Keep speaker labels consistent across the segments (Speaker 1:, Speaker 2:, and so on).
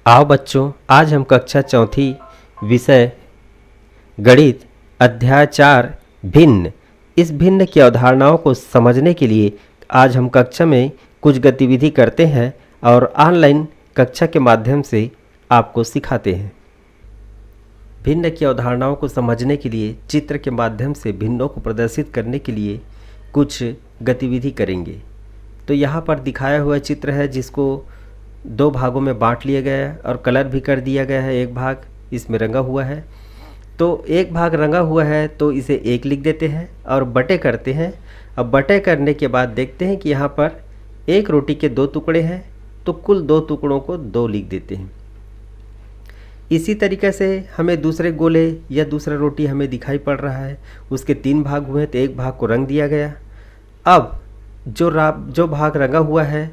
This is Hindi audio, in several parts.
Speaker 1: आओ बच्चों, आज हम कक्षा चौथी विषय गणित अध्याय 4 भिन्न इस भिन्न की अवधारणाओं को समझने के लिए आज हम कक्षा में कुछ गतिविधि करते हैं और ऑनलाइन कक्षा के माध्यम से आपको सिखाते हैं। भिन्न की अवधारणाओं को समझने के लिए चित्र के माध्यम से भिन्नों को प्रदर्शित करने के लिए कुछ गतिविधि करेंगे। तो यहाँ पर दिखाया हुआ चित्र है जिसको दो भागों में बांट लिया गया है और कलर भी कर दिया गया है। एक भाग इसमें रंगा हुआ है, तो एक भाग रंगा हुआ है तो इसे 1 लिख देते हैं और बटे करते हैं। अब बटे करने के बाद देखते हैं कि यहाँ पर एक रोटी के 2 टुकड़े हैं, तो कुल 2 टुकड़ों को 2 लिख देते हैं। इसी तरीके से हमें दूसरे गोले या दूसरा रोटी हमें दिखाई पड़ रहा है, उसके 3 भाग हुए तो एक भाग को रंग दिया गया। अब जो भाग रंगा हुआ है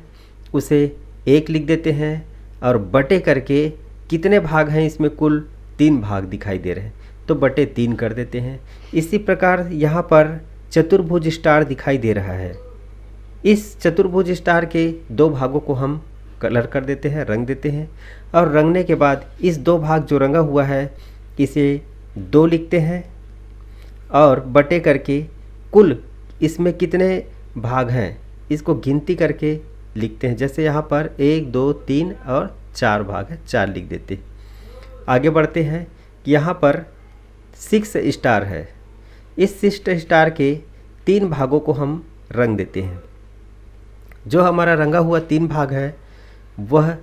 Speaker 1: उसे 1 लिख देते हैं और बटे करके कितने भाग हैं, इसमें कुल 3 भाग दिखाई दे रहे हैं तो बटे 3 कर देते हैं। इसी प्रकार यहाँ पर चतुर्भुज स्टार दिखाई दे रहा है। इस चतुर्भुज स्टार के 2 भागों को हम कलर कर देते हैं, रंग देते हैं और रंगने के बाद इस 2 भाग जो रंगा हुआ है इसे 2 लिखते हैं और बटे करके कुल इसमें कितने भाग हैं इसको गिनती करके लिखते हैं। जैसे यहाँ पर 1 2 3 और 4 भाग है, 4 लिख देते हैं। आगे बढ़ते हैं कि यहाँ पर 6 स्टार है। इस 6 स्टार के 3 भागों को हम रंग देते हैं। जो हमारा रंगा हुआ 3 भाग है वह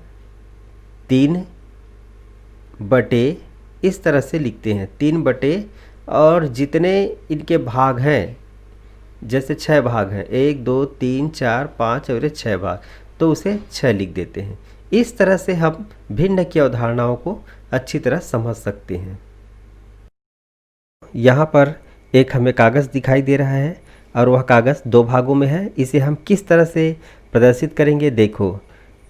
Speaker 1: 3 बटे इस तरह से लिखते हैं, 3 बटे और जितने इनके भाग हैं जैसे 6 भाग हैं, 1 2 3 4 5 और 6 भाग, तो उसे 6 लिख देते हैं। इस तरह से हम भिन्न की अवधारणाओं को अच्छी तरह समझ सकते हैं। यहाँ पर एक हमें कागज़ दिखाई दे रहा है और वह कागज़ 2 भागों में है। इसे हम किस तरह से प्रदर्शित करेंगे, देखो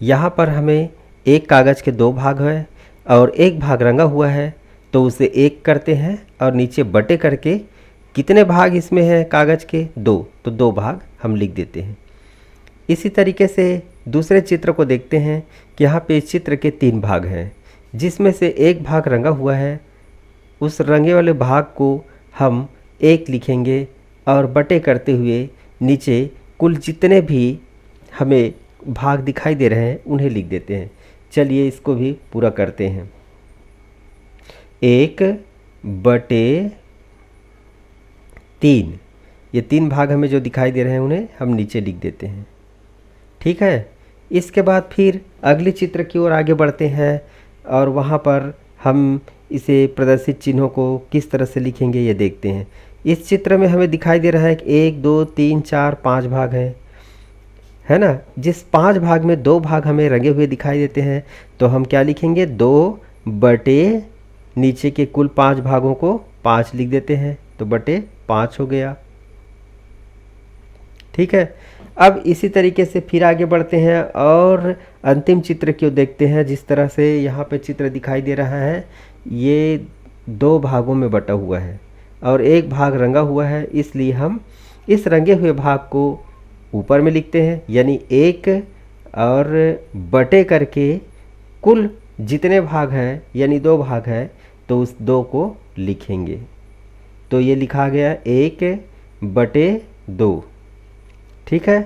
Speaker 1: यहाँ पर हमें एक कागज़ के 2 भाग हैं और एक भाग रंगा हुआ है तो उसे 1 करते हैं और नीचे बटे करके कितने भाग इसमें हैं कागज़ के 2, तो 2 भाग हम लिख देते हैं। इसी तरीके से दूसरे चित्र को देखते हैं कि यहाँ पे इस चित्र के 3 भाग हैं जिसमें से एक भाग रंगा हुआ है। उस रंगे वाले भाग को हम 1 लिखेंगे और बटे करते हुए नीचे कुल जितने भी हमें भाग दिखाई दे रहे हैं उन्हें लिख देते हैं। चलिए इसको भी पूरा करते हैं। 1 बटे 3, ये 3 भाग हमें जो दिखाई दे रहे हैं उन्हें हम नीचे लिख देते हैं। ठीक है, इसके बाद फिर अगले चित्र की ओर आगे बढ़ते हैं और वहाँ पर हम इसे प्रदर्शित चिन्हों को किस तरह से लिखेंगे ये देखते हैं। इस चित्र में हमें दिखाई दे रहा है कि 1 2 3 4 5 भाग हैं, है ना। जिस 5 भाग में 2 भाग हमें रंगे हुए दिखाई देते हैं तो हम क्या लिखेंगे, 2 बटे नीचे के कुल 5 भागों को 5 लिख देते हैं, तो बटे 5 हो गया। ठीक है, अब इसी तरीके से फिर आगे बढ़ते हैं और अंतिम चित्र को देखते हैं। जिस तरह से यहाँ पे चित्र दिखाई दे रहा है ये 2 भागों में बटा हुआ है और एक भाग रंगा हुआ है, इसलिए हम इस रंगे हुए भाग को ऊपर में लिखते हैं, यानी 1 और बटे करके कुल जितने भाग हैं यानी 2 भाग हैं तो उस 2 को लिखेंगे। तो ये लिखा गया 1 बटे 2। ठीक है।